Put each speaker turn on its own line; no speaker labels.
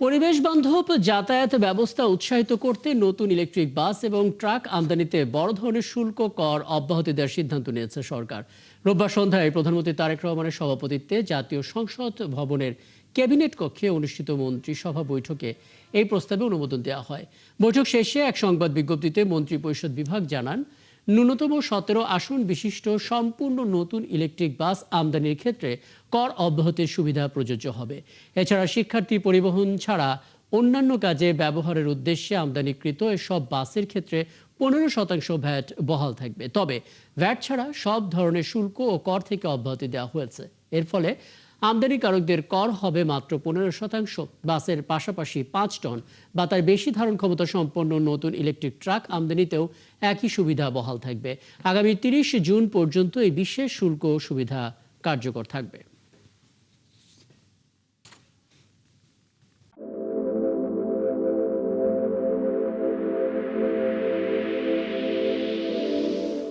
পরিবেশ বান্ধব যাতায়াত ব্যবস্থা উৎসাহিত করতে নতুন ইলেকট্রিক বাস এবং ট্রাক আমদানিতে বড় ধরনের শুল্ক কর অব্যাহতি দেওয়ার সিদ্ধান্ত নিয়েছে সরকার। রোববার সন্ধ্যায় প্রধানমন্ত্রী তারেক রহমানের সভাপতিত্বে জাতীয় সংসদ ভবনের ক্যাবিনেট কক্ষে অনুষ্ঠিত মন্ত্রিসভা বৈঠকে এই প্রস্তাবে অনুমোদন দেওয়া হয়। বৈঠক শেষে এক সংবাদ বিজ্ঞপ্তিতে মন্ত্রিপরিষদ বিভাগ জানান, ন্যূনতম 17 আসন বিশিষ্ট সম্পূর্ণ নতুন ইলেকট্রিক বাস আমদানির ক্ষেত্রে কর অব্যাহতির সুবিধা প্রযোজ্য হবে। এছাড়া শিক্ষার্থী পরিবহন ছাড়া অন্যান্য কাজে ব্যবহারের উদ্দেশ্যে আমদানিকৃত এসব বাসের ক্ষেত্রে 15% ভ্যাট বহাল থাকবে। তবে ভ্যাট ছাড়া সব ধরনের শুল্ক ও কর থেকে অব্যাহতি দেওয়া হয়েছে। এর ফলে আমদানিকারকদের কর হবে মাত্র 15%। বাসের পাশাপাশি 5 টন বা তার বেশি ধারণ ক্ষমতা সম্পন্ন নতুন ইলেকট্রিক ট্রাক আমদানিতেও একই সুবিধা বহাল থাকবে। আগামী 30 জুন পর্যন্ত এই বিশেষ শুল্ক সুবিধা কার্যকর থাকবে।